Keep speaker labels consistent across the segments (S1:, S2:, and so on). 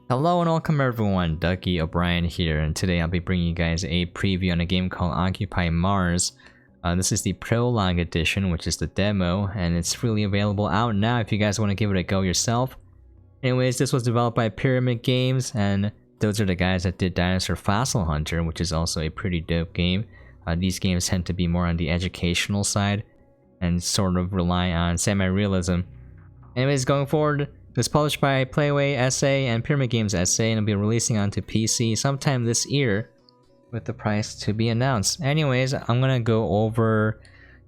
S1: Hello and welcome everyone, duckyobrien here, and today I'll be bringing you guys a preview on a game called Occupy Mars. This is the Prologue edition, which is the demo, and it's freely available out now if you guys want to give it a go yourself. Anyways, this was developed by Pyramid Games, and those are the guys that did Dinosaur Fossil Hunter, which is also a pretty dope game. These games tend to be more on the educational side, and sort of rely on semi-realism. Anyways, going forward, it was published by Playway SA and Pyramid Games SA, and it'll be releasing onto PC sometime this year, with the price to be announced. Anyways, I'm gonna go over,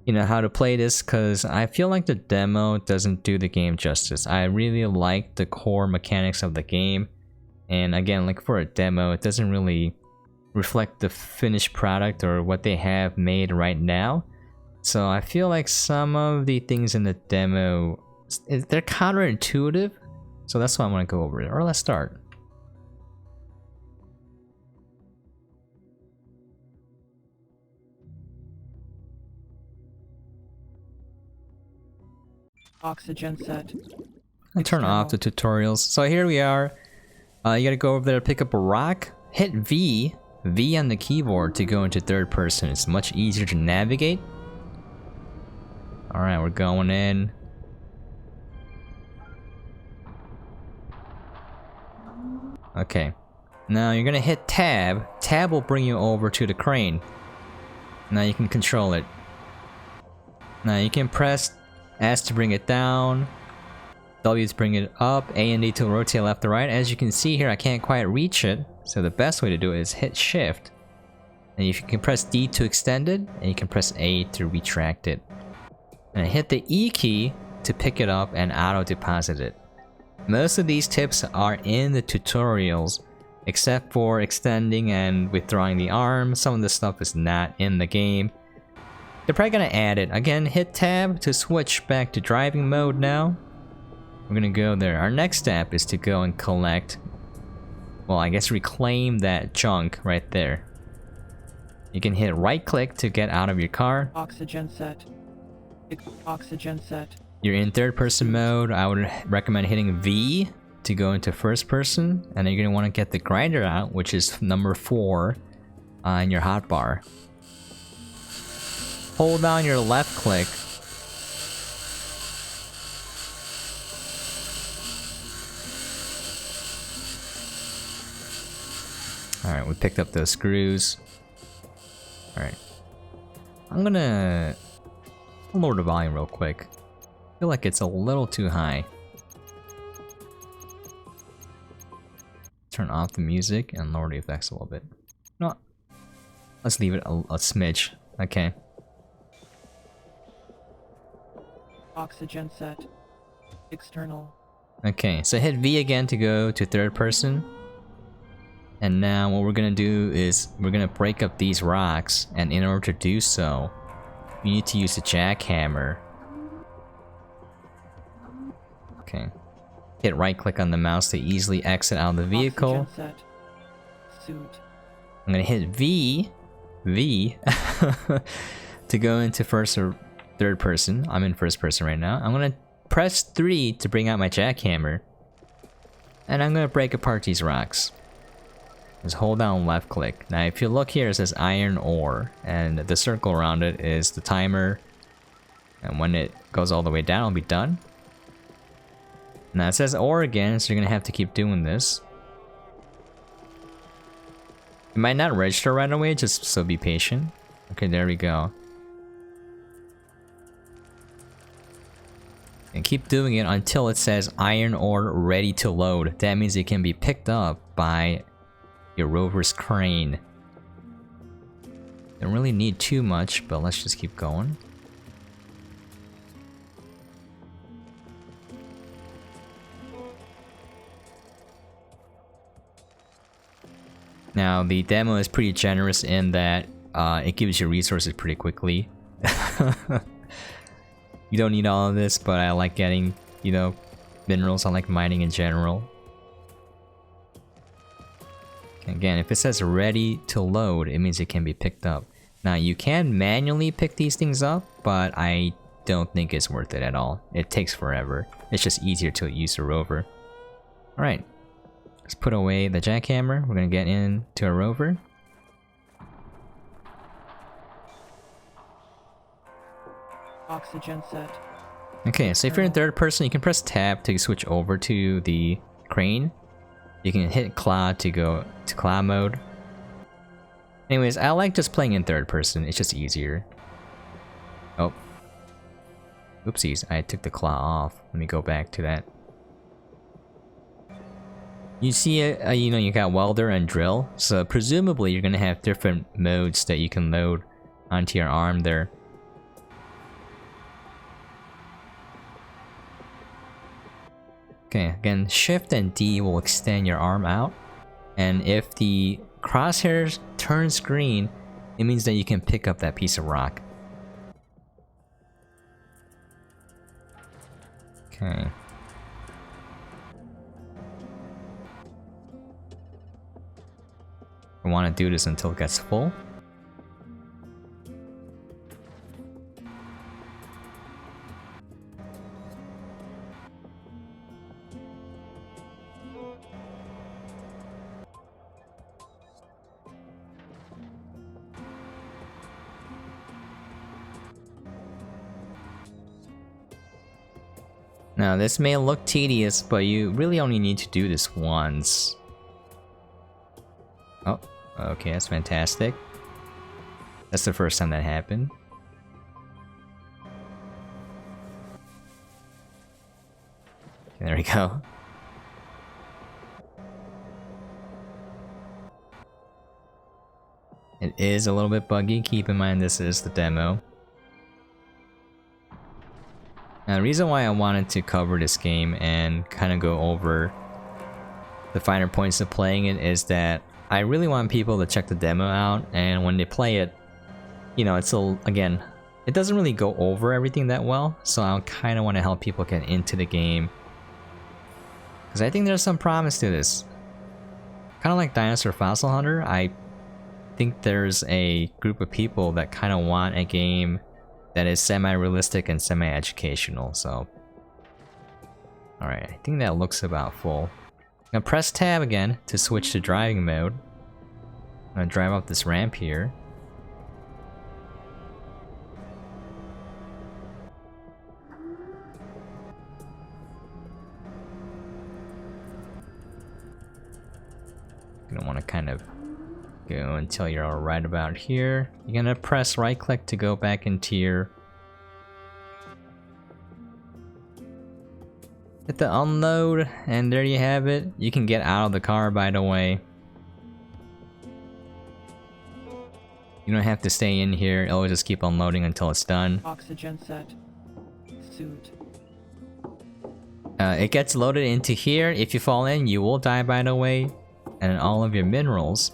S1: how to play this, because I feel like the demo doesn't do the game justice. I really like the core mechanics of the game, and again, like for a demo, it doesn't really reflect the finished product or what they have made right now. So I feel like some of the things in the demo, they're counterintuitive, so that's why I want to go over it. Or let's start.
S2: Oxygen set.
S1: And turn off the tutorials. So here we are. You gotta go over there, pick up a rock, hit V on the keyboard to go into third person. It's much easier to navigate. Alright, we're going in. Okay. Now you're gonna hit tab. Tab will bring you over to the crane. Now you can control it. Now you can press S to bring it down, W to bring it up, A and D to rotate left to right. As you can see here, I can't quite reach it, so the best way to do it is hit shift. And you can press D to extend it, and you can press A to retract it. And hit the E key to pick it up and auto deposit it. Most of these tips are in the tutorials, except for extending and withdrawing the arm. Some of the stuff is not in the game. They're probably gonna add it. Again, hit tab to switch back to driving mode now. We're gonna go there. Our next step is to go and collect, well, I guess reclaim that junk right there. You can hit right click to get out of your car.
S2: Oxygen set. Oxygen set.
S1: You're in third person mode. I would recommend hitting V to go into first person, and then you're gonna want to get the grinder out, which is number 4 in your hotbar. Hold down your left click. Alright, we picked up those screws. Alright. I'm gonna lower the volume real quick. I feel like it's a little too high. Turn off the music and lower the effects a little bit. No, let's leave it a smidge. Okay.
S2: Oxygen set. External.
S1: Okay, so hit V again to go to third person. And now what we're gonna do is we're gonna break up these rocks, and in order to do so, you need to use the jackhammer. Okay. Hit right click on the mouse to easily exit out of the vehicle.
S2: Oxygen set. Suit.
S1: I'm gonna hit V to go into first or third person. I'm in first person right now. I'm gonna press 3 to bring out my jackhammer. And I'm gonna break apart these rocks. Just hold down left click. Now if you look here, it says iron ore, and the circle around it is the timer. And when it goes all the way down, it'll be done. Now it says ore again, so you're gonna have to keep doing this. It might not register right away, just so be patient. Okay, there we go. And keep doing it until it says iron ore ready to load. That means it can be picked up by your rover's crane. Don't really need too much, but let's just keep going. Now, the demo is pretty generous in that it gives you resources pretty quickly. You don't need all of this, but I like getting, minerals. I like mining in general. Again, if it says ready to load, it means it can be picked up. Now, you can manually pick these things up, but I don't think it's worth it at all. It takes forever. It's just easier to use a rover. Alright. Let's put away the jackhammer. We're gonna get into a rover.
S2: Oxygen set.
S1: Okay, so if you're in third person, you can press tab to switch over to the crane. You can hit claw to go to claw mode. Anyways, I like just playing in third person. It's just easier. Oh. Oopsies, I took the claw off. Let me go back to that. You see, you know, you got welder and drill. So presumably you're gonna have different modes that you can load onto your arm there. Okay, again, Shift and D will extend your arm out. And if the crosshairs turns green, it means that you can pick up that piece of rock. Okay. I want to do this until it gets full. Now, this may look tedious, but you really only need to do this once. Oh, okay, that's fantastic. That's the first time that happened. Okay, there we go. It is a little bit buggy. Keep in mind this is the demo. Now, the reason why I wanted to cover this game and kind of go over the finer points of playing it is that I really want people to check the demo out, and when they play it, you know, it's again, it doesn't really go over everything that well, so I kind of want to help people get into the game. Because I think there's some promise to this. Kind of like Dinosaur Fossil Hunter, I think there's a group of people that kind of want a game that is semi-realistic and semi-educational, so... Alright, I think that looks about full. Now press tab again to switch to driving mode. I'm gonna drive up this ramp here. Gonna want to kind of go until you're all right about here. You're gonna press right click to go back into your... Hit the unload, and there you have it. You can get out of the car, by the way. You don't have to stay in here. It'll just keep unloading until it's done.
S2: Oxygen set. Suit.
S1: It gets loaded into here. If you fall in, you will die, by the way. And all of your minerals.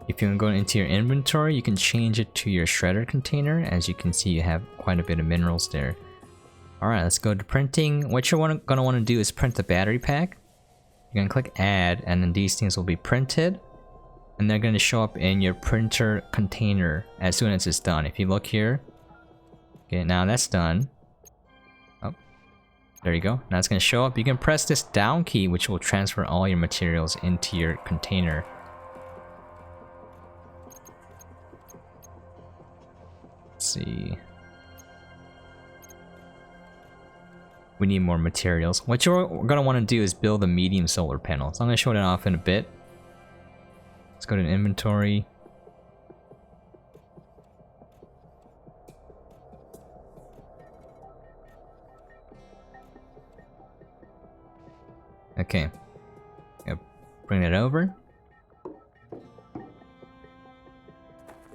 S1: If you go into your inventory, you can change it to your shredder container. As you can see, you have quite a bit of minerals there. Alright, let's go to printing. What you're gonna want to do is print the battery pack. You're gonna click add, and then these things will be printed. And they're gonna show up in your printer container as soon as it's done. If you look here. Okay, now that's done. Oh, there you go. Now it's gonna show up. You can press this down key, which will transfer all your materials into your container. Let's see. We need more materials. What you're gonna want to do is build a medium solar panel. So I'm gonna show that off in a bit. Let's go to inventory. Okay. Bring it over.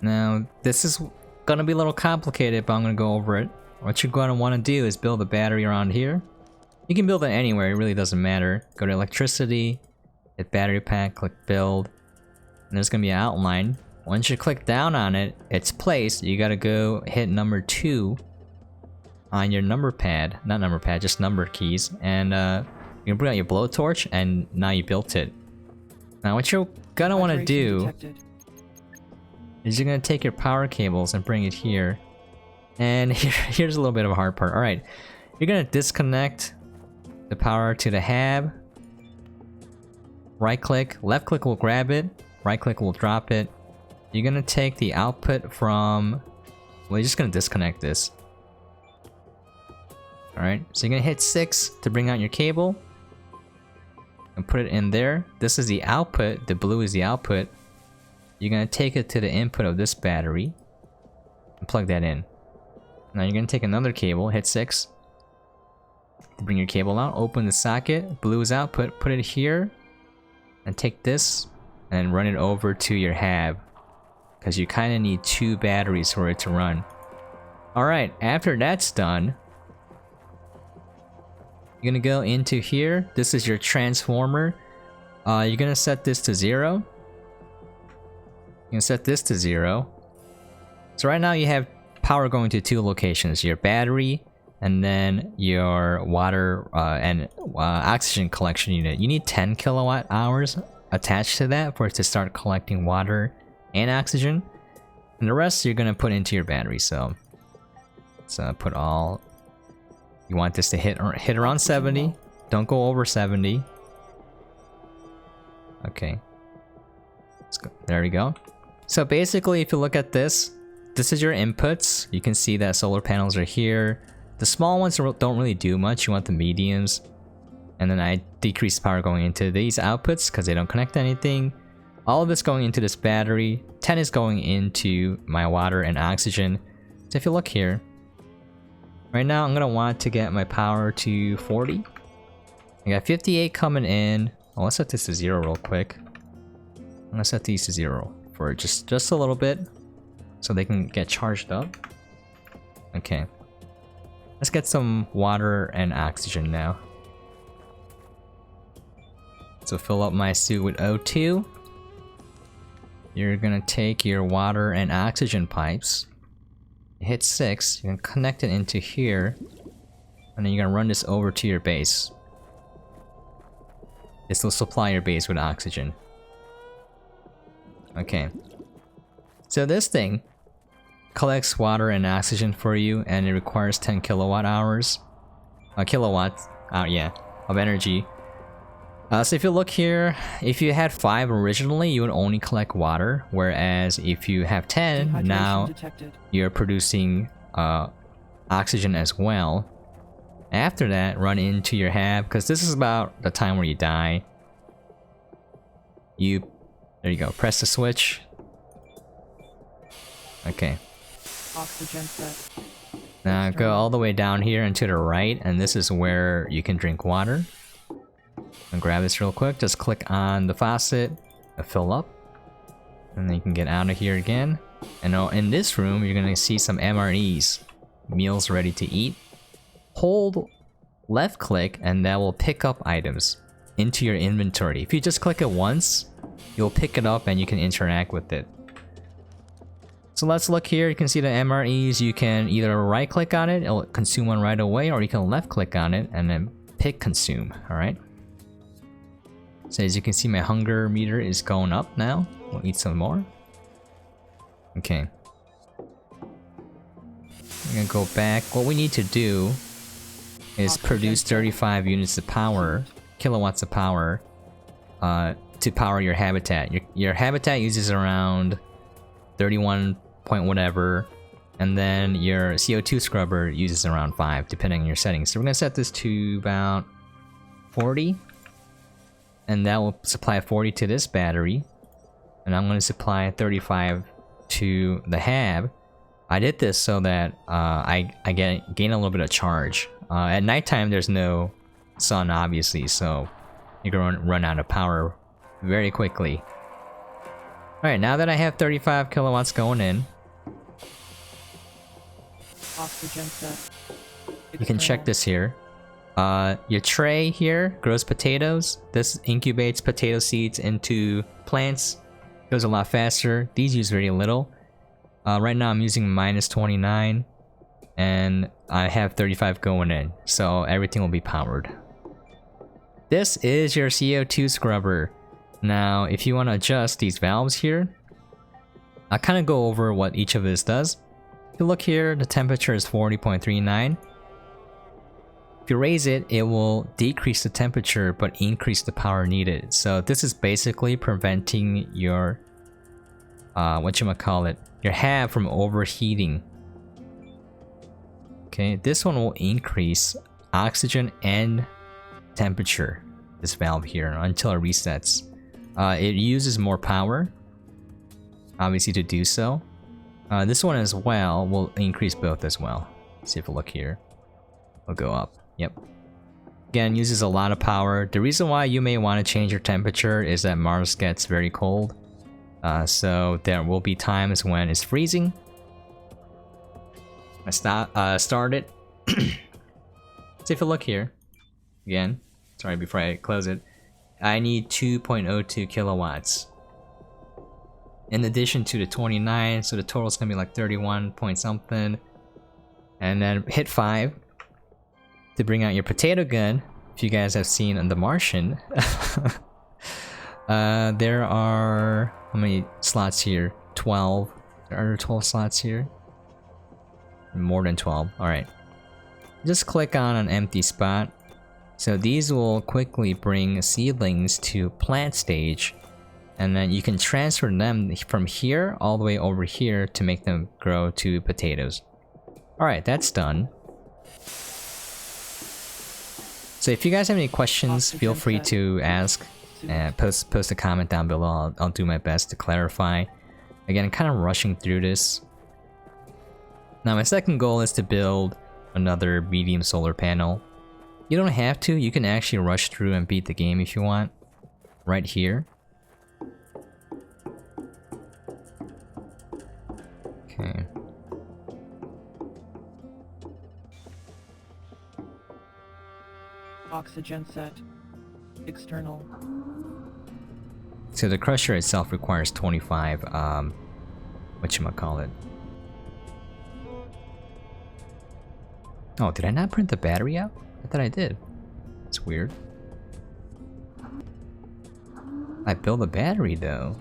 S1: Now, this is gonna be a little complicated, but I'm gonna go over it. What you're going to want to do is build a battery around here. You can build it anywhere, it really doesn't matter. Go to electricity, hit battery pack, click build, and there's going to be an outline. Once you click down on it, it's placed. You got to go hit number 2 on your number pad, not number pad, just number keys, and you can bring out your blowtorch, and now you built it. Now what you're going to want to do is you're going to take your power cables and bring it here. And here's a little bit of a hard part. Alright, you're gonna disconnect the power to the hab. right click, left click will grab it, right click will drop it. You're gonna take the output from... Well, you're just gonna disconnect this. Alright, so you're gonna hit 6 to bring out your cable. And put it in there. This is the output, the blue is the output. You're gonna take it to the input of this battery. And plug that in. Now you're gonna take another cable, hit 6. To bring your cable out, open the socket, blue is output, put it here. And take this, and run it over to your hab. Because you kind of need 2 batteries for it to run. Alright, after that's done, you're gonna go into here. This is your transformer. You're gonna set this to 0. You're gonna set this to 0. So right now you have power going to 2 locations. Your battery, and then your water and oxygen collection unit. You need 10 kilowatt hours attached to that for it to start collecting water and oxygen, and the rest you're gonna put into your battery. So put all. You want this to hit around 70. Don't go over 70. Okay. Let's go. There we go. So basically, if you look at this, this is your inputs. You can see that solar panels are here. The small ones don't really do much. You want the mediums. And then I decrease power going into these outputs because they don't connect to anything. All of this going into this battery. 10 is going into my water and oxygen. So if you look here, right now I'm going to want to get my power to 40. I got 58 coming in. Oh, let's set this to 0 real quick. I'm going to set these to 0 for just a little bit so they can get charged up. Okay. Let's get some water and oxygen now. So fill up my suit with O2. You're gonna take your water and oxygen pipes. Hit 6, you can connect it into here. And then you're gonna run this over to your base. This will supply your base with oxygen. Okay. So this thing collects water and oxygen for you, and it requires 10 kilowatt hours. Kilowatts, of energy. So if you look here, if you had 5 originally, you would only collect water, whereas if you have 10, now you're producing oxygen as well. After that, run into your hab, because this is about the time where you die. There you go, press the switch. Okay.
S2: Oxygen set.
S1: Now go all the way down here and to the right, and this is where you can drink water. And grab this real quick, just click on the faucet, fill up, and then you can get out of here again. And in this room, you're gonna see some MREs, meals ready to eat. Hold left click, and that will pick up items into your inventory. If you just click it once, you'll pick it up and you can interact with it. So let's look here. You can see the MREs. You can either right click on it, it'll consume one right away, or you can left click on it and then pick consume. All right. So as you can see, my hunger meter is going up now. We'll eat some more. Okay. I'm gonna go back. What we need to do is produce 35 units of power, kilowatts of power, to power your habitat. Your habitat uses around 31 point whatever, and then your CO2 scrubber uses around 5, depending on your settings. So we're gonna set this to about 40. And that will supply 40 to this battery. And I'm going to supply 35 to the hab. I did this so that I gain a little bit of charge. At nighttime, there's no sun, obviously, so you're going to run out of power very quickly. Alright, now that I have 35 kilowatts going in,
S2: Oxygen set.
S1: you can check this here. Your tray here grows potatoes. This incubates potato seeds into plants. Goes a lot faster. These use very little. Right now I'm using -29, and I have 35 going in, so everything will be powered. This is your CO2 scrubber. Now, if you want to adjust these valves here, I'll kind of go over what each of this does. If you look here, the temperature is 40.39. If you raise it, it will decrease the temperature but increase the power needed. So this is basically preventing your your hab from overheating. Okay, this one will increase oxygen and temperature, this valve here, until it resets. It uses more power, obviously, to do so. This one as well will increase both as well. Let's see if we look here. We'll go up. Yep. Again, uses a lot of power. The reason why you may want to change your temperature is that Mars gets very cold. So there will be times when it's freezing. I started. So if you look here, again, sorry, before I close it, I need 2.02 kilowatts. In addition to the 29, so the total is gonna be like 31 point something. And then hit 5 to bring out your potato gun. If you guys have seen on The Martian, there are how many slots here? 12. There are 12 slots here. More than 12. All right. Just click on an empty spot. So these will quickly bring seedlings to plant stage, and then you can transfer them from here all the way over here to make them grow to potatoes. All right, that's done. So if you guys have any questions, feel free to ask and post a comment down below. I'll do my best to clarify. Again, I'm kind of rushing through this. Now my second goal is to build another medium solar panel. You don't have to, you can actually rush through and beat the game if you want. Right here. Okay.
S2: Oxygen set. External.
S1: So the crusher itself requires 25, whatchamacallit. Oh, did I not print the battery out? I thought I did. That's weird. I built a battery though.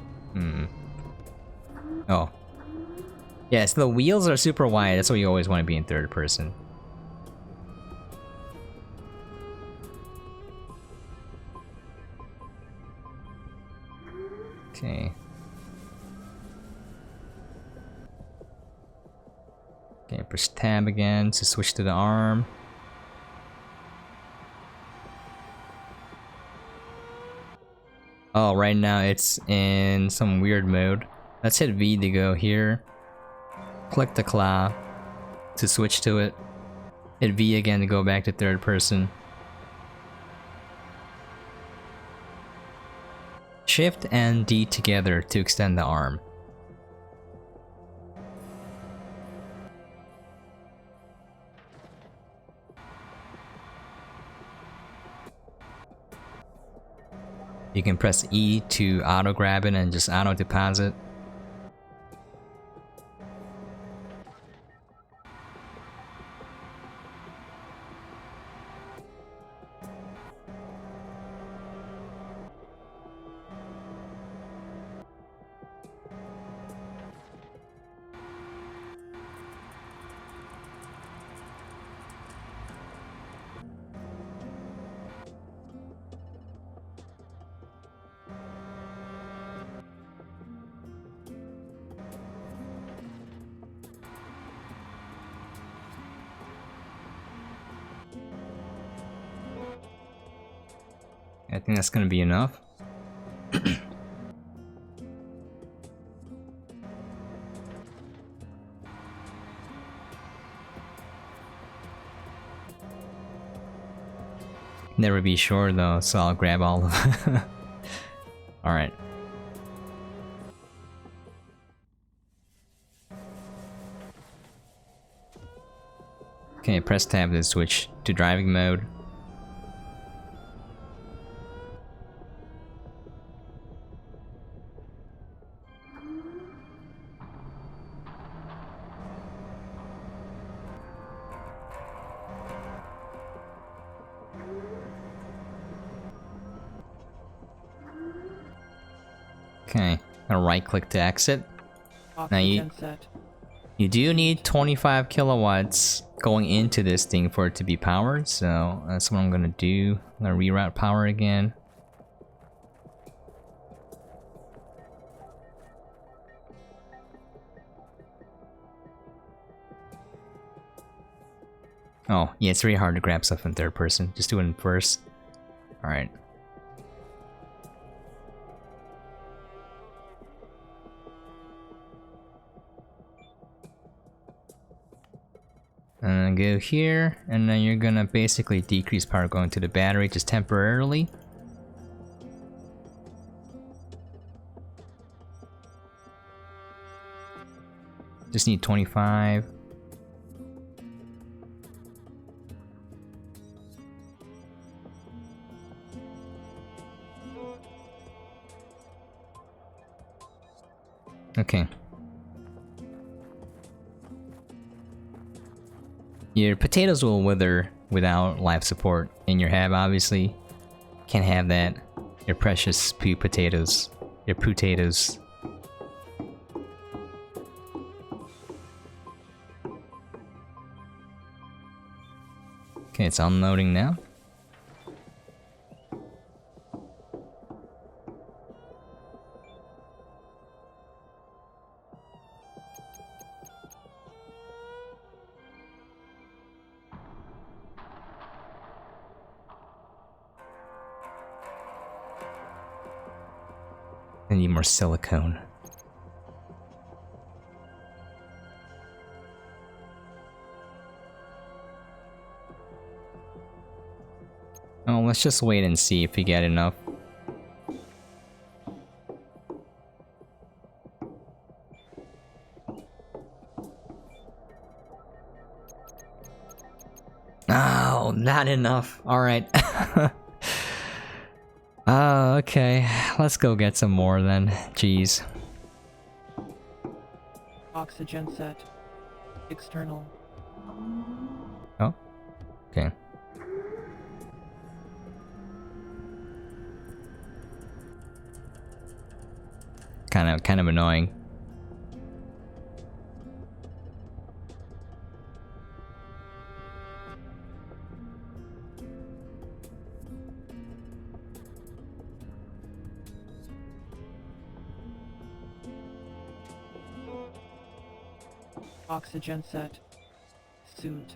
S1: Oh. Yeah, so the wheels are super wide. That's why you always want to be in third person. Okay. Okay, press tab again to switch to the arm. Oh, right now it's in some weird mode. Let's hit V to go here. Click the claw to switch to it. Hit V again to go back to third person. Shift and D together to extend the arm. You can press E to auto grab it and just auto deposit. I think that's gonna be enough. Never be sure though, so I'll grab all of them. Alright. Okay, press tab to switch to driving mode. Okay, I'll right click to exit. Now you do need 25 kilowatts going into this thing for it to be powered, so that's what I'm gonna do. I'm gonna reroute power again. Oh, yeah, it's really hard to grab stuff in third person. Just do it in first. Alright. And then go here, and then you're gonna basically decrease power going to the battery just temporarily. Just need 25. Okay. Your potatoes will wither without life support in your hab, obviously. Can't have that. Your precious poo potatoes. Your potatoes. Okay, it's unloading now. I need more silicone. Oh, let's just wait and see if we get enough. Oh, not enough. Alright. Oh, okay. Let's go get some more then. Jeez.
S2: Oxygen set. External.
S1: Oh. Okay. Kind of annoying.
S2: Oxygen set. Suit.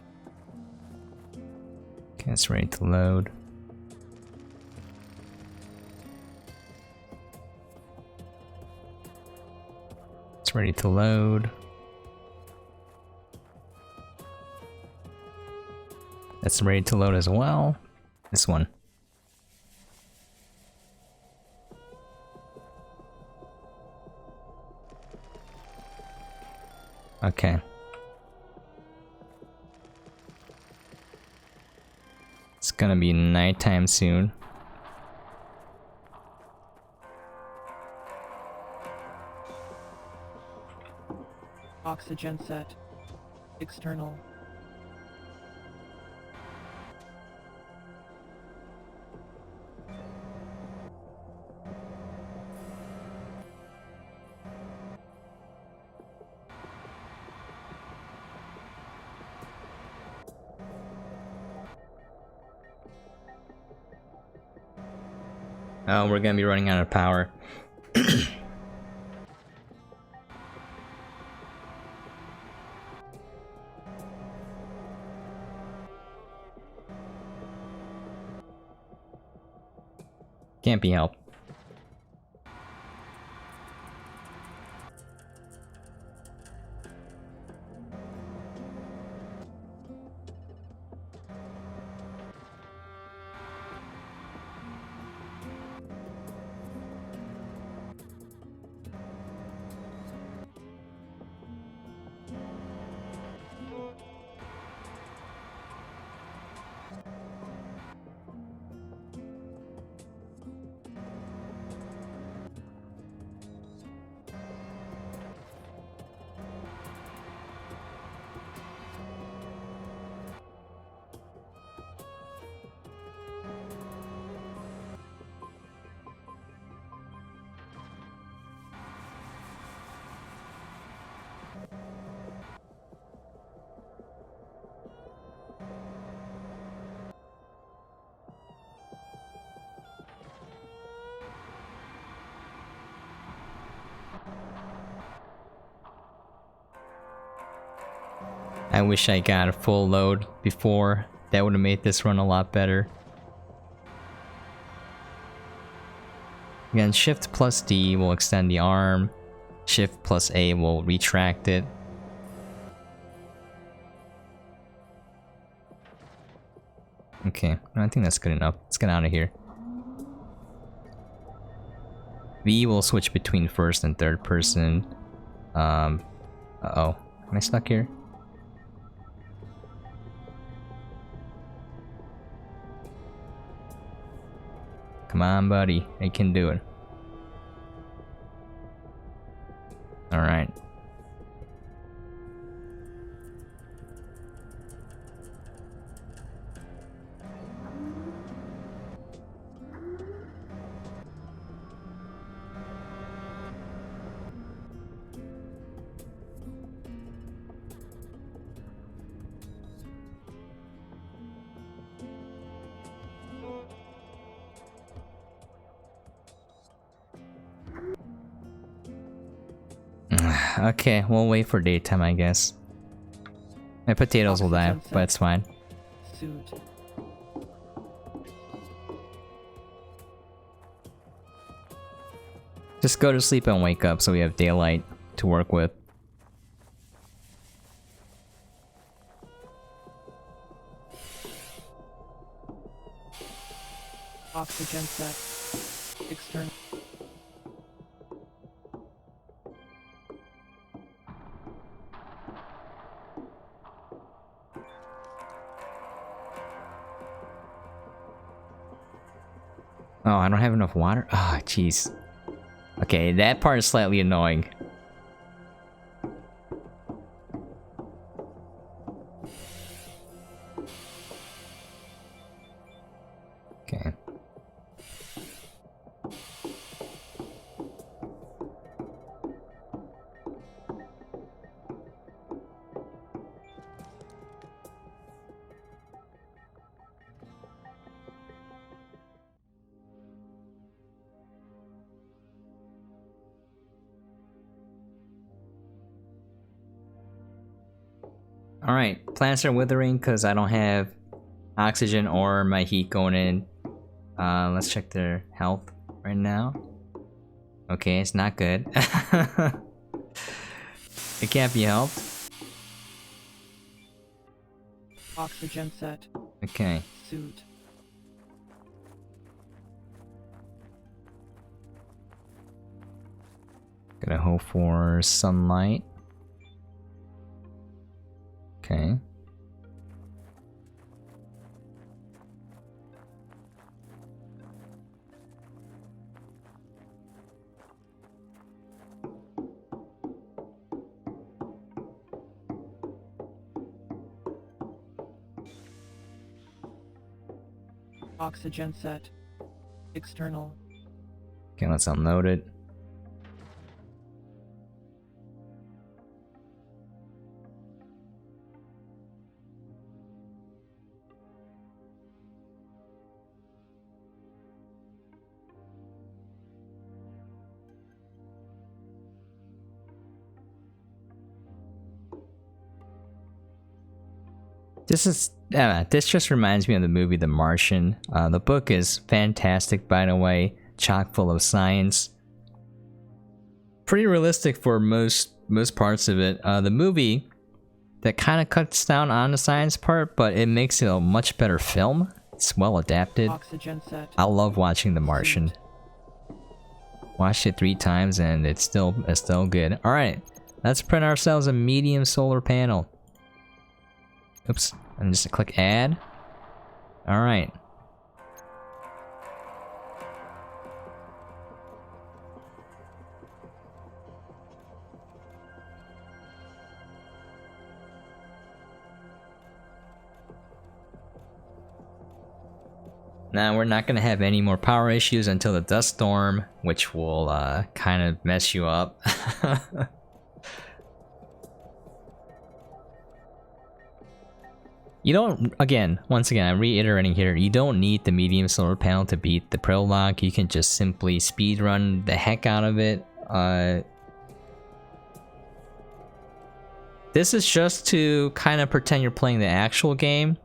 S1: Okay, it's ready to load. It's ready to load. That's ready to load as well. This one. Okay. It's gonna be nighttime soon.
S2: Oxygen set. External.
S1: Oh, we're gonna be running out of power. Can't be helped. I wish I got a full load before. That would have made this run a lot better. Again, Shift plus D will extend the arm. Shift plus A will retract it. Okay, I think that's good enough. Let's get out of here. V will switch between first and third person. Uh-oh. Am I stuck here? Come on, buddy. I can do it. Alright. Okay, we'll wait for daytime, I guess. My potatoes will die, but it's fine.
S2: Suit.
S1: Just go to sleep and wake up so we have daylight to work with.
S2: Oxygen set. External.
S1: Oh, I don't have enough water? Ah, oh, jeez. Okay, that part is slightly annoying. Okay. Alright, plants are withering because I don't have oxygen or my heat going in. Let's check their health right now. Okay, it's not good. It can't be helped.
S2: Oxygen set.
S1: Okay.
S2: Suit.
S1: Gonna hope for sunlight. Okay.
S2: Oxygen set. External.
S1: Okay, let's unload it. This just reminds me of the movie The Martian. The book is fantastic, by the way, chock full of science. Pretty realistic for most parts of it. The movie that kind of cuts down on the science part, but it makes it a much better film. It's well adapted.
S2: Oxygen set.
S1: I love watching The Martian. Watched it 3 times and it's still good. All right, let's print ourselves a medium solar panel. Oops, and just click add. All right. Now we're not gonna have any more power issues until the dust storm, which will kind of mess you up. You don't, once again, I'm reiterating here, you don't need the medium solar panel to beat the Prologue. You can just simply speedrun the heck out of it. This is just to kind of pretend you're playing the actual game.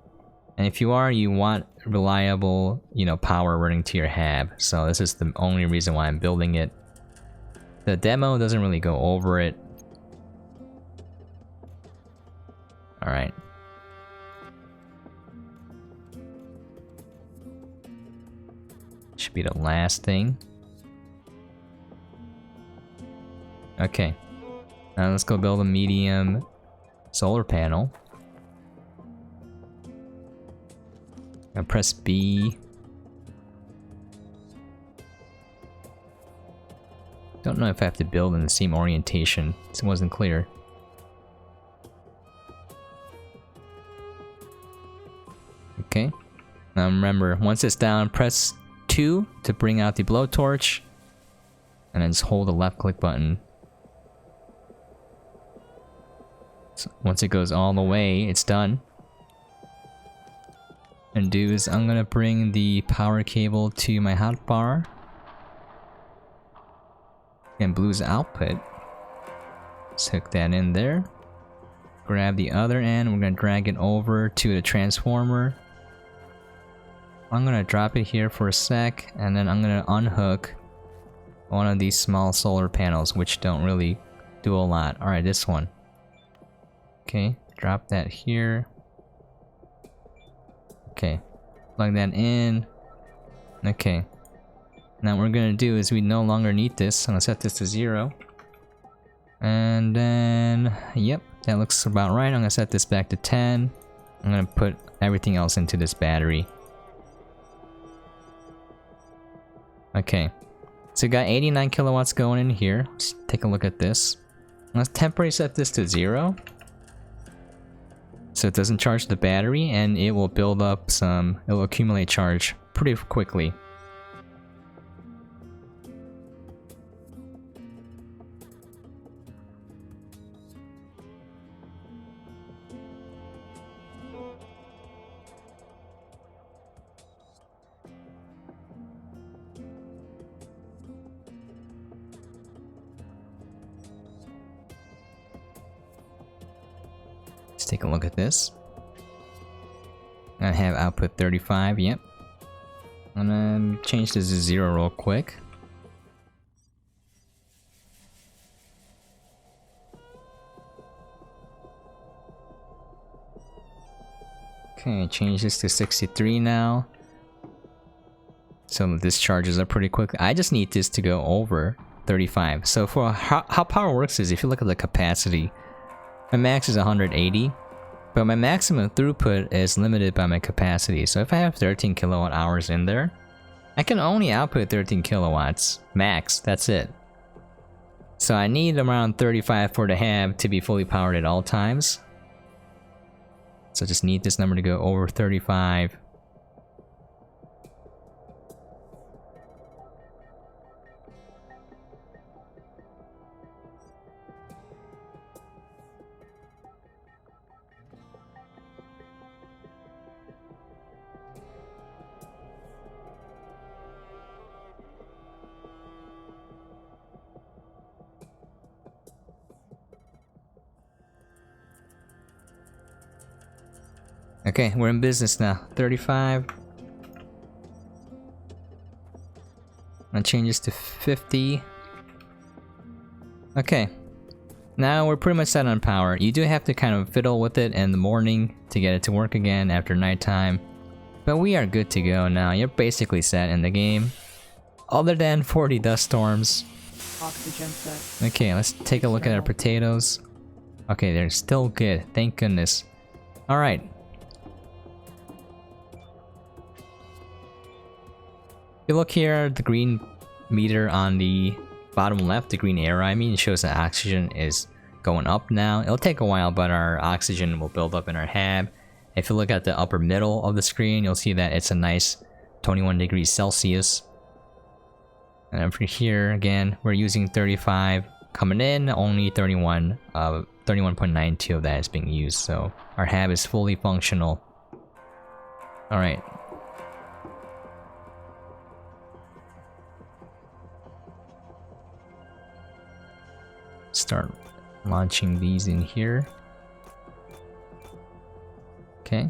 S1: And if you are, you want reliable, you know, power running to your hab. So this is the only reason why I'm building it. The demo doesn't really go over it. Alright. Should be the last thing. Okay. Now let's go build a medium solar panel. I press B. Don't know if I have to build in the same orientation. It wasn't clear. Okay. Now remember, once it's down, press 2 to bring out the blowtorch. And then just hold the left click button. So once it goes all the way, it's done. And do is I'm gonna bring the power cable to my hotbar. And blue's output. Let's hook that in there. Grab the other end, we're gonna drag it over to the transformer. I'm gonna drop it here for a sec, and then I'm gonna unhook one of these small solar panels, which don't really do a lot. Alright, this one. Okay, drop that here. Okay, plug that in. Okay. Now what we're gonna do is we no longer need this. I'm gonna set this to 0. And then, yep, that looks about right. I'm gonna set this back to 10. I'm gonna put everything else into this battery. Okay, so we got 89 kilowatts going in here. Let's take a look at this. Let's temporarily set this to 0. So it doesn't charge the battery, and it will build up some, it will accumulate charge pretty quickly. Let's take a look at this. I have output 35, yep. I'm gonna change this to 0 real quick. Okay, change this to 63 now. So the discharges are pretty quick. I just need this to go over 35. So for how power works is if you look at the capacity, my max is 180, but my maximum throughput is limited by my capacity. So if I have 13 kilowatt hours in there, I can only output 13 kilowatts max. That's it. So I need around 35 for the hab to be fully powered at all times. So just need this number to go over 35. Okay, we're in business now. 35. I'm gonna change this to 50. Okay. Now we're pretty much set on power. You do have to kind of fiddle with it in the morning to get it to work again after nighttime. But we are good to go now. You're basically set in the game. Other than 40 dust storms.
S2: Oxygen set.
S1: Okay, let's take a look at our potatoes. Okay, they're still good. Thank goodness. Alright. If you look here, the green meter on the bottom left, the green arrow, I mean, it shows that oxygen is going up now. It'll take a while, but our oxygen will build up in our hab. If you look at the upper middle of the screen, you'll see that it's a nice 21 degrees Celsius. And over here, again, we're using 35 coming in, only 31.92 of that is being used, so our hab is fully functional. Alright. Start launching these in here. Okay.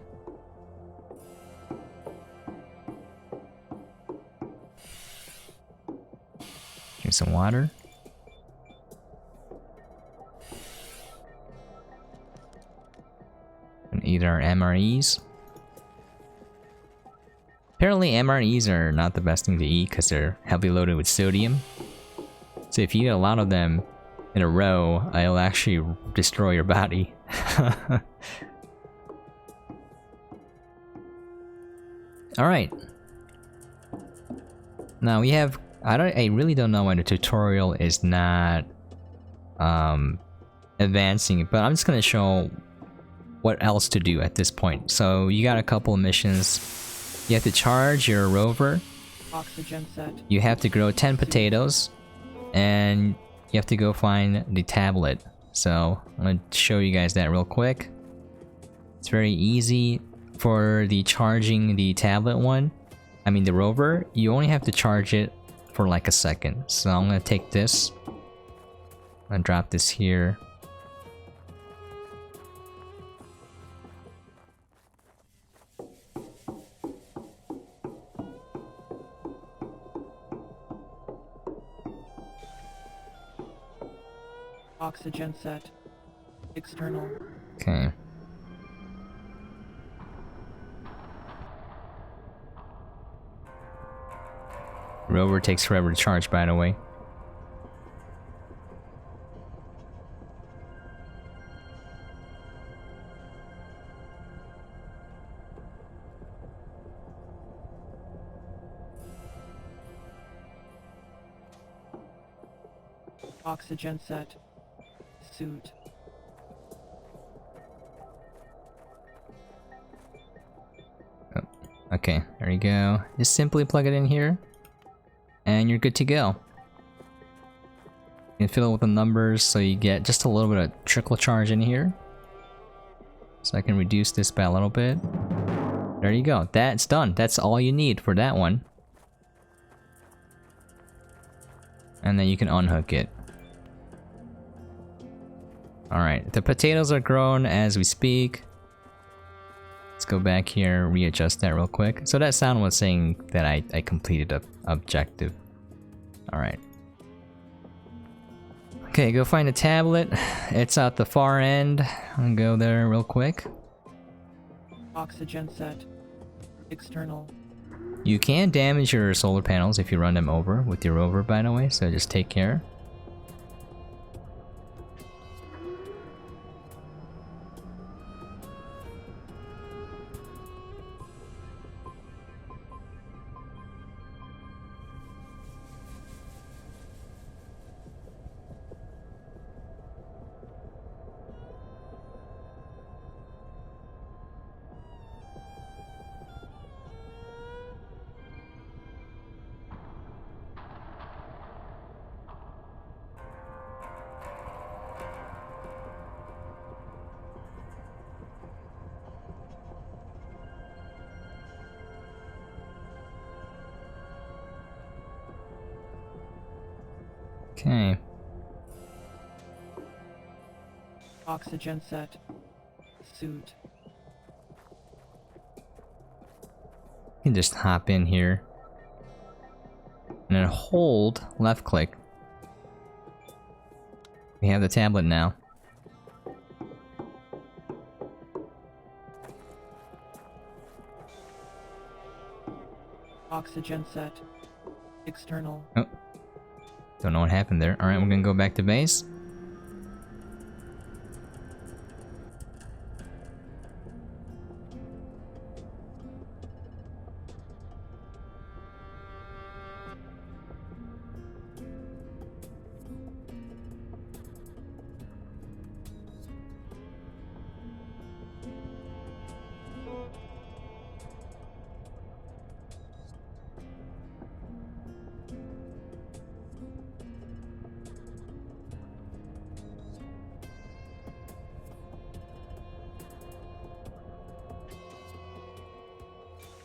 S1: Drink some water. And eat our MREs. Apparently MREs are not the best thing to eat because they're heavily loaded with sodium. So if you eat a lot of them in a row, it'll actually destroy your body. Alright. Now we have... I really don't know why the tutorial is not advancing, but I'm just gonna show what else to do at this point. So you got a couple of missions. You have to charge your rover.
S2: Oxygen set.
S1: You have to grow 10 potatoes. And you have to go find the tablet. So I'm gonna show you guys that real quick. It's very easy for the charging the tablet one. I mean the rover, you only have to charge it for like a second. So I'm gonna take this. I'm gonna drop this here.
S2: Oxygen set. External.
S1: Okay. Rover takes forever to charge, by the way.
S2: Oxygen set. Suit.
S1: Oh, okay, there you go. Just simply plug it in here. And you're good to go. You can fill it with the numbers so you get just a little bit of trickle charge in here. So I can reduce this by a little bit. There you go. That's done. That's all you need for that one. And then you can unhook it. Alright, the potatoes are grown as we speak. Let's go back here, readjust that real quick. So that sound was saying that I completed a objective. Alright. Okay, go find a tablet. It's at the far end. I'm gonna go there real quick.
S2: Oxygen set. External.
S1: You can damage your solar panels if you run them over with your rover, by the way, so just take care. Okay.
S2: Oxygen set. Suit.
S1: You can just hop in here. And then hold left click. We have the tablet now.
S2: Oxygen set. External.
S1: Oh. Don't know what happened there. Alright, we're gonna go back to base.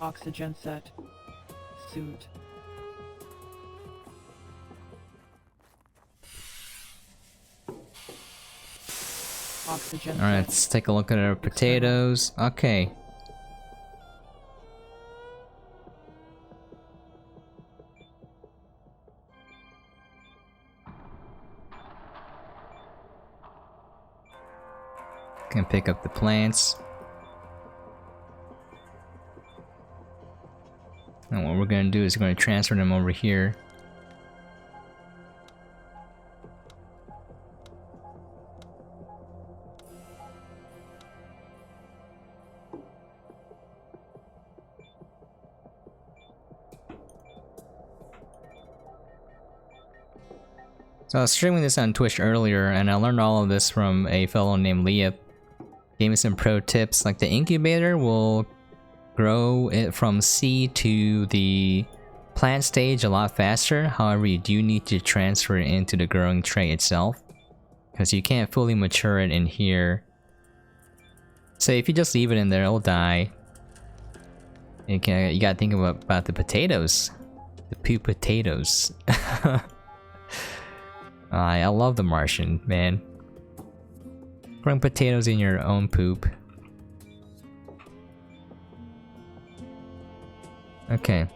S2: Oxygen set. Suit.
S1: Alright, let's take a look at our potatoes. Okay. Can pick up the plants. And what we're gonna do is we're gonna transfer them over here. So I was streaming this on Twitch earlier, and I learned all of this from a fellow named Leah. Gave me some pro tips, like the incubator will grow it from seed to the plant stage a lot faster. However, you do need to transfer it into the growing tray itself, because you can't fully mature it in here. So if you just leave it in there, it'll die. You gotta think about the potatoes. The poop potatoes. I love the Martian, man. Growing potatoes in your own poop. Okay.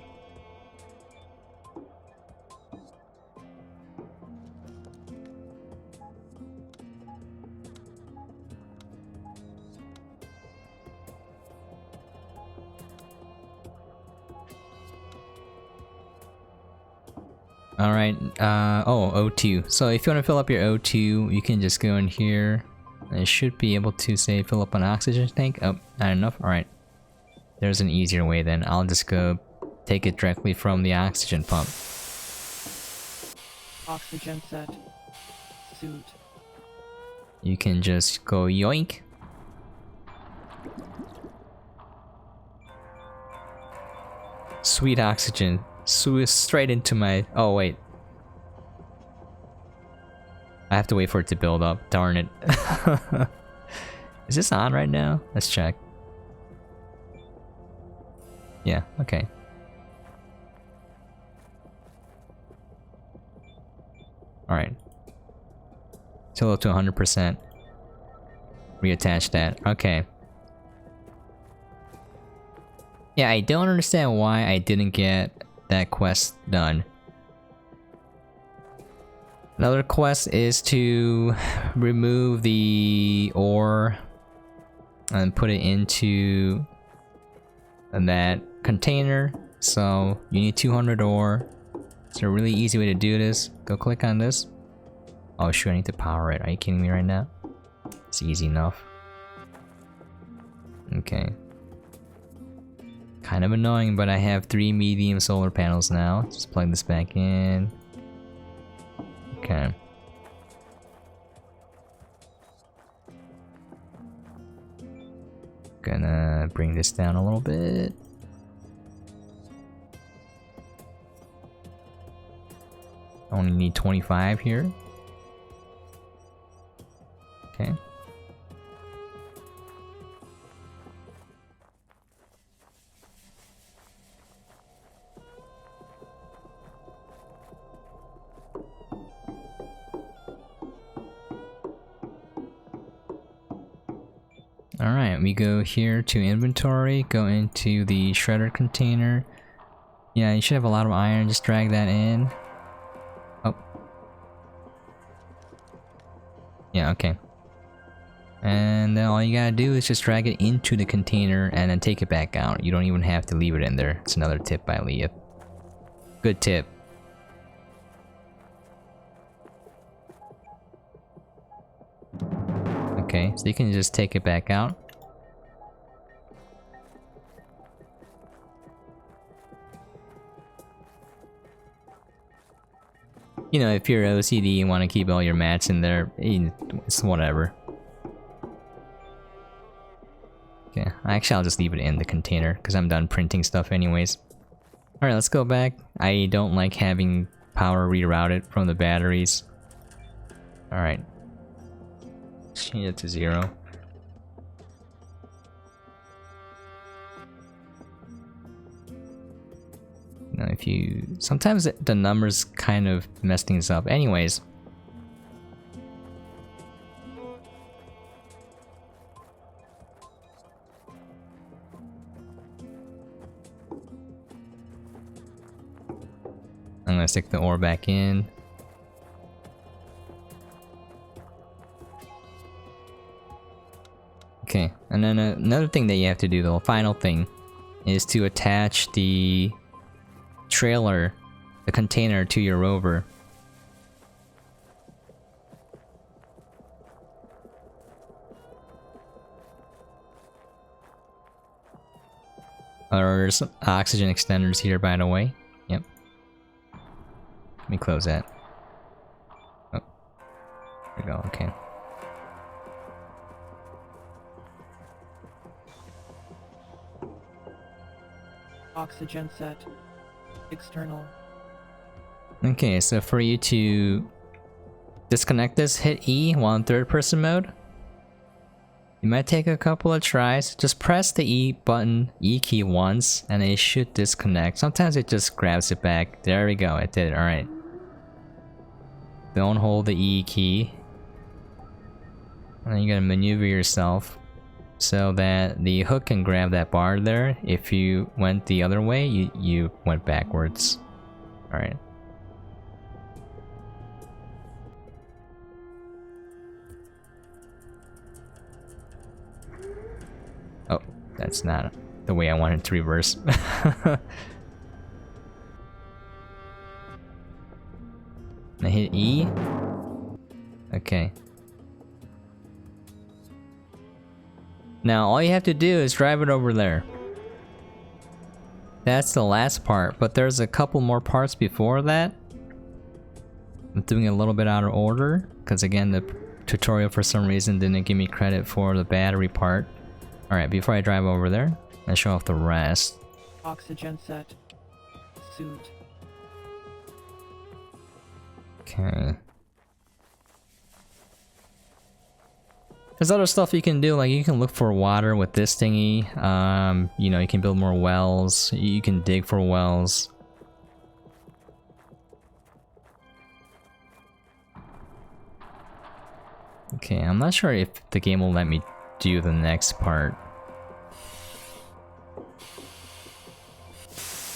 S1: Alright, O2. So if you want to fill up your O2, you can just go in here. And it should be able to say fill up an oxygen tank. Oh, not enough? Alright. There's an easier way then. I'll just go take it directly from the oxygen pump.
S2: Oxygen set. Suit.
S1: You can just go yoink. Sweet oxygen. Straight into my... Oh, wait. I have to wait for it to build up. Darn it. Is this on right now? Let's check. Yeah, okay. Alright. Solo to 100%. Reattach that. Okay. Yeah, I don't understand why I didn't get that quest done. Another quest is to remove the ore and put it into that container. So you need 200 ore. It's a really easy way to do this. Go click on this. Oh shoot, I need to power it. Are you kidding me right now? It's easy enough. Okay. Kind of annoying, but I have 3 medium solar panels now. Just plug this back in. Okay. Gonna bring this down a little bit. Only need 25 here. Okay. Alright, we go here to inventory, go into the shredder container. Yeah, you should have a lot of iron, just drag that in. Oh. Yeah, okay. And then all you gotta do is just drag it into the container and then take it back out. You don't even have to leave it in there. It's another tip by Leah. Good tip. Okay, so you can just take it back out. You know, if you're OCD and want to keep all your mats in there, it's whatever. Okay, actually I'll just leave it in the container because I'm done printing stuff anyways. Alright, let's go back. I don't like having power rerouted from the batteries. Alright. Change it to 0. Now if you... Sometimes the numbers kind of mess things up. Anyways. I'm gonna stick the ore back in. Okay, and then another thing that you have to do, the final thing, is to attach the trailer, the container, to your rover. There's oxygen extenders here, by the way. Yep. Let me close that. Oh. There we go, okay.
S2: Oxygen set. External.
S1: Okay, so for you to disconnect this, hit E while in third person mode. You might take a couple of tries. Just press the E button, E key once, and it should disconnect. Sometimes it just grabs it back. There we go, it did it, alright. Don't hold the E key. And then you're gonna maneuver yourself so that the hook can grab that bar there. If you went the other way, you went backwards. Alright. Oh, that's not the way I wanted to reverse. I hit E. Okay. Now all you have to do is drive it over there. That's the last part, but there's a couple more parts before that. I'm doing it a little bit out of order, because again the tutorial for some reason didn't give me credit for the battery part. Alright, before I drive over there, let's show off the rest.
S2: Oxygen set. Suit.
S1: Okay. There's other stuff you can do, like you can look for water with this thingy. You know, you can build more wells. You can dig for wells. Okay, I'm not sure if the game will let me do the next part.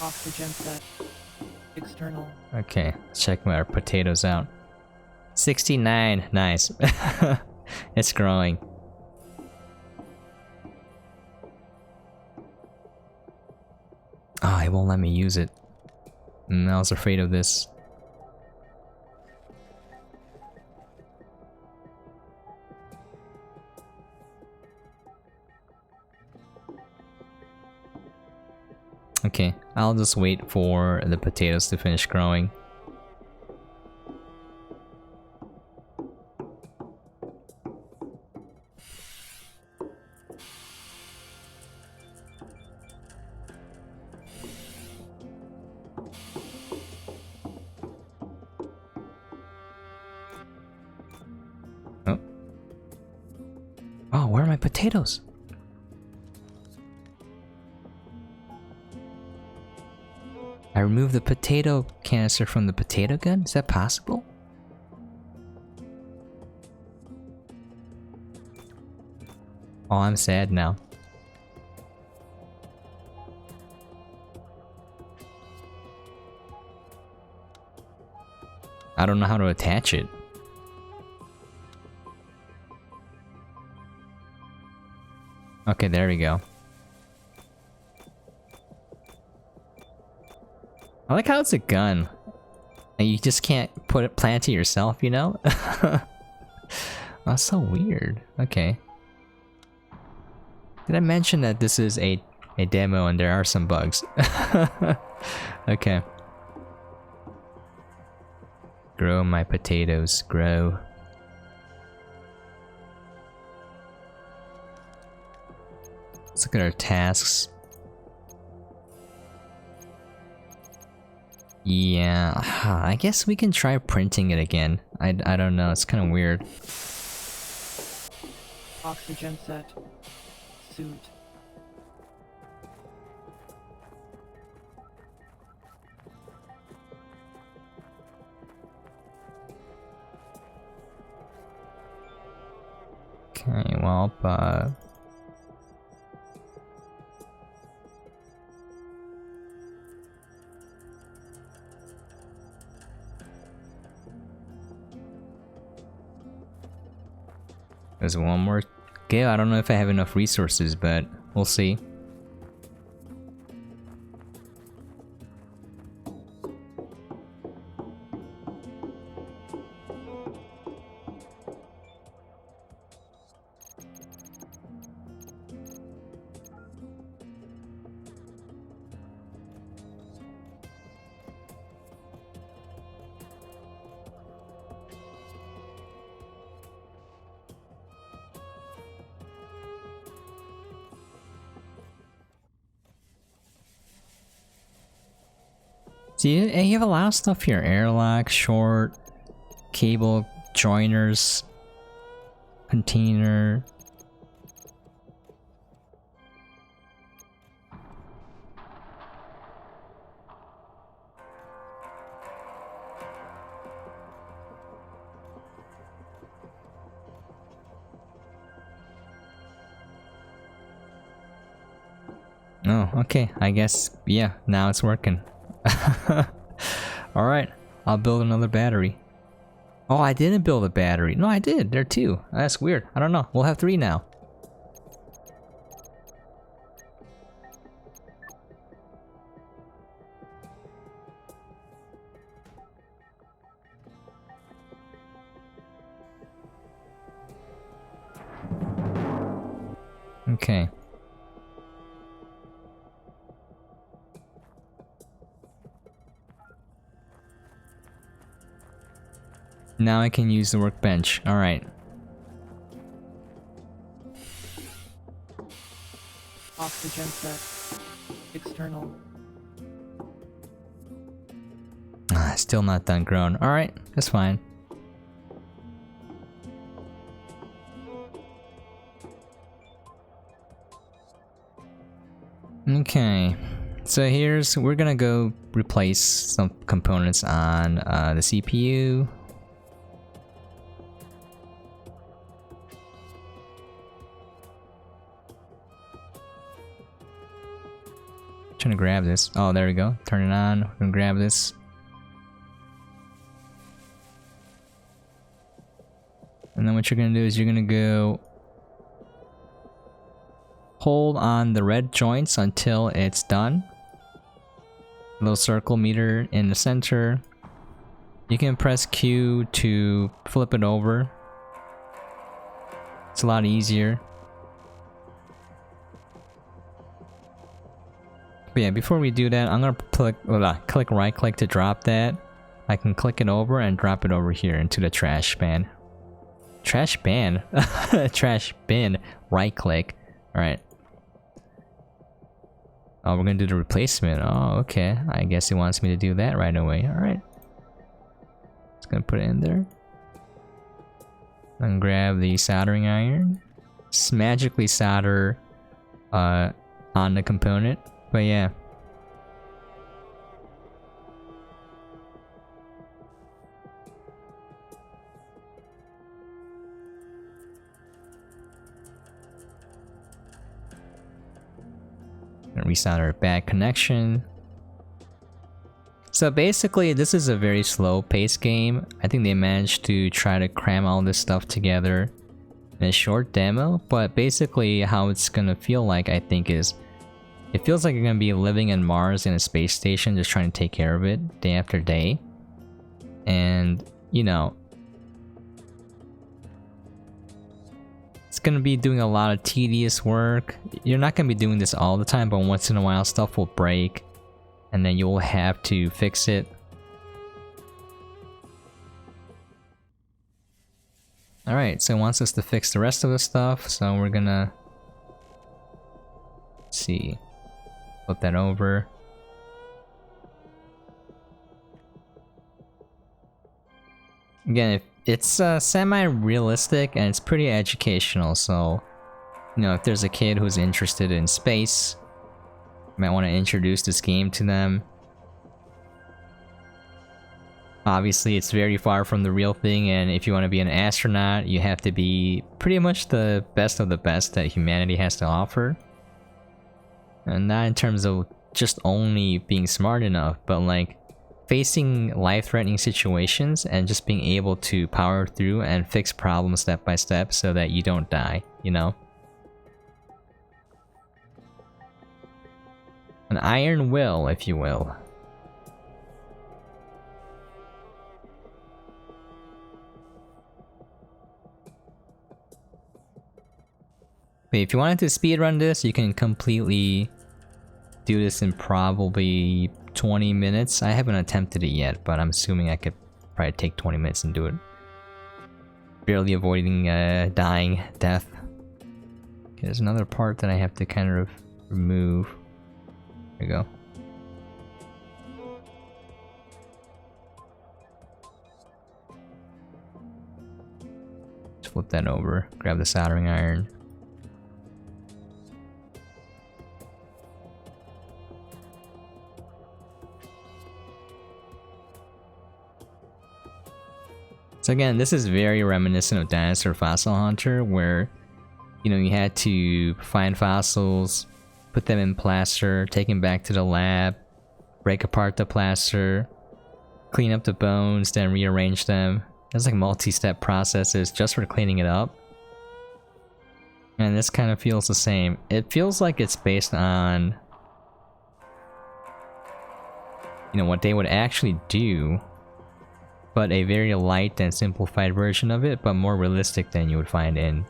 S2: Oxygen set. External.
S1: Okay, let's check our potatoes out. 69, nice. It's growing. Ah, it won't let me use it. I was afraid of this. Okay, I'll just wait for the potatoes to finish growing. Oh. Oh, where are my potatoes? I removed the potato canister from the potato gun? Is that possible? Oh, I'm sad now. I don't know how to attach it. Okay, there we go. I like how it's a gun. And you just can't plant it yourself, you know? That's so weird. Okay. Did I mention that this is a demo and there are some bugs? Okay. Grow my potatoes, grow. Let's look at our tasks. Yeah, I guess we can try printing it again. I don't know, it's kind of weird.
S2: Oxygen set. Suit.
S1: Okay, well, there's one more go. I don't know if I have enough resources, but we'll see. See, you have a lot of stuff here. Airlock, short, cable, joiners, container. Oh, okay. I guess, yeah, now it's working. Alright, I'll build another battery. Oh, I didn't build a battery. No, I did. There are 2. That's weird. I don't know. We'll have 3 now. Okay. Now I can use the workbench. Alright.
S2: Oxygen set. External.
S1: Still not done grown. Alright, that's fine. Okay. So we're gonna go replace some components on the CPU. Trying to grab this. Oh, there we go. Turn it on. We're gonna grab this. And then what you're gonna do is you're gonna go hold on the red joints until it's done. Little circle meter in the center. You can press Q to flip it over. It's a lot easier. But yeah, before we do that, I'm gonna click right click to drop that. I can click it over and drop it over here into the trash bin. Trash bin? Trash bin. Right click. Alright. Oh, we're gonna do the replacement. Oh, okay. I guess it wants me to do that right away. Alright. Just gonna put it in there. Then grab the soldering iron. Just magically solder on the component. But yeah. And resolder back connection. So basically this is a very slow paced game. I think they managed to try to cram all this stuff together in a short demo, but basically how it's gonna feel like, I think, is it feels like you're gonna be living in Mars in a space station, just trying to take care of it day after day. And, you know, it's gonna be doing a lot of tedious work. You're not gonna be doing this all the time, but once in a while stuff will break, and then you'll have to fix it. Alright, so it wants us to fix the rest of the stuff, so we're gonna... let's see. Flip that over. Again, it's semi-realistic and it's pretty educational, so... you know, if there's a kid who's interested in space, you might want to introduce this game to them. Obviously, it's very far from the real thing, and if you want to be an astronaut, you have to be pretty much the best of the best that humanity has to offer. And not in terms of just only being smart enough, but like, facing life-threatening situations and just being able to power through and fix problems step by step so that you don't die, you know? An iron will, if you will. But if you wanted to speedrun this, you can completely do this in probably 20 minutes. I haven't attempted it yet, but I'm assuming I could probably take 20 minutes and do it. Barely avoiding dying, death. Okay, there's another part that I have to kind of remove. There we go. Just flip that over, grab the soldering iron. So again, this is very reminiscent of Dinosaur Fossil Hunter, where, you know, you had to find fossils, put them in plaster, take them back to the lab, break apart the plaster, clean up the bones, then rearrange them. There's like multi-step processes just for cleaning it up. And this kind of feels the same. It feels like it's based on, you know, what they would actually do, but a very light and simplified version of it, but more realistic than you would find in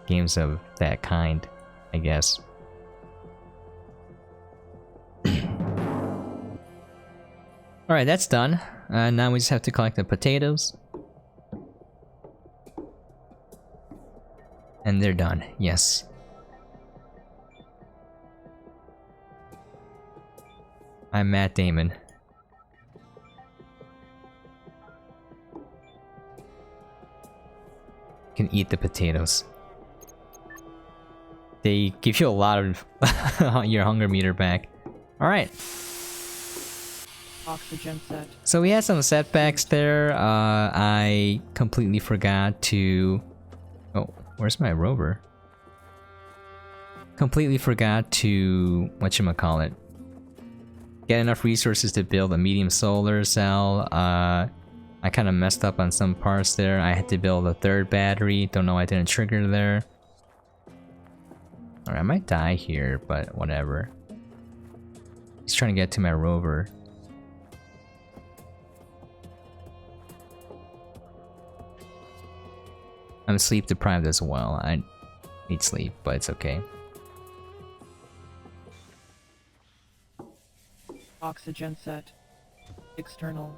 S1: games of that kind, I guess. Alright, that's done. Now we just have to collect the potatoes. And they're done, yes. I'm Matt Damon. You can eat the potatoes. They give you a lot of your hunger meter back. Alright.
S2: Oxygen set.
S1: So we had some setbacks there. I completely forgot to... Oh, where's my rover? Completely forgot to... whatchamacallit? Get enough resources to build a medium solar cell. I kind of messed up on some parts there. I had to build a third battery. Don't know why I didn't trigger there. Alright, I might die here, but whatever. Just trying to get to my rover. I'm sleep deprived as well. I need sleep, but it's okay.
S2: Oxygen set. External.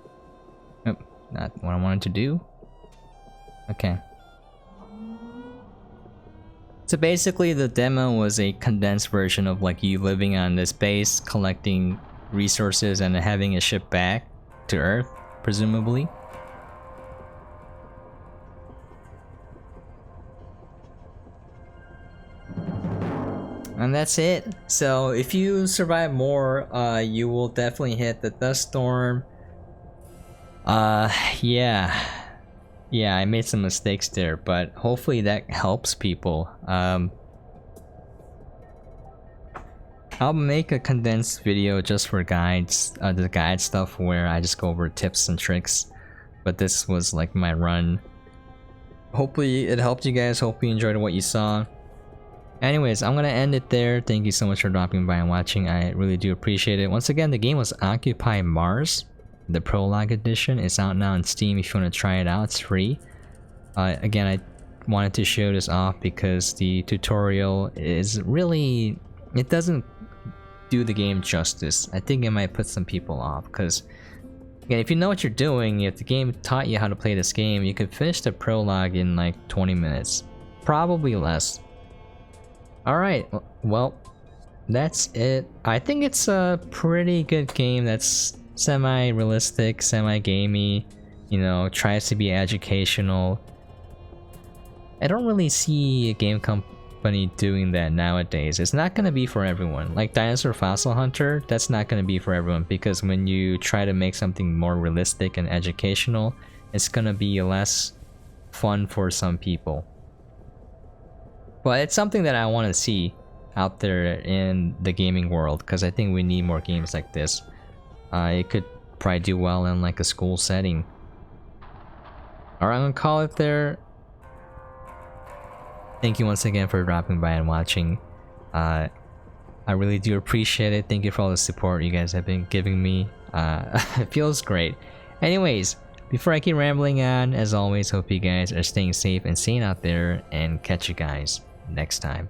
S1: Oh, not what I wanted to do. Okay. So basically the demo was a condensed version of like you living on this base, collecting resources and having a ship back to Earth, presumably. And that's it. So if you survive more, you will definitely hit the dust storm. Yeah, I made some mistakes there, but hopefully that helps people. I'll make a condensed video just for guides, the guide stuff where I just go over tips and tricks. But this was like my run. Hopefully it helped you guys. Hope you enjoyed what you saw. Anyways, I'm gonna end it there. Thank you so much for dropping by and watching. I really do appreciate it. Once again, the game was Occupy Mars. The Prologue edition is out now on Steam if you want to try it out. It's free. Again, I wanted to show this off because the tutorial is really... it doesn't do the game justice. I think it might put some people off because... again, if you know what you're doing, if the game taught you how to play this game, you could finish the Prologue in like 20 minutes. Probably less. Alright, well, that's it. I think it's a pretty good game that's semi-realistic, semi-gamey, you know, tries to be educational. I don't really see a game company doing that nowadays. It's not gonna be for everyone. Like Dinosaur Fossil Hunter, that's not gonna be for everyone because when you try to make something more realistic and educational, it's gonna be less fun for some people. But it's something that I want to see out there in the gaming world because I think we need more games like this. It could probably do well in like a school setting. Alright, I'm gonna call it there. Thank you once again for dropping by and watching. I really do appreciate it. Thank you for all the support you guys have been giving me. It feels great. Anyways, before I keep rambling on, as always, hope you guys are staying safe and sane out there, and catch you guys next time.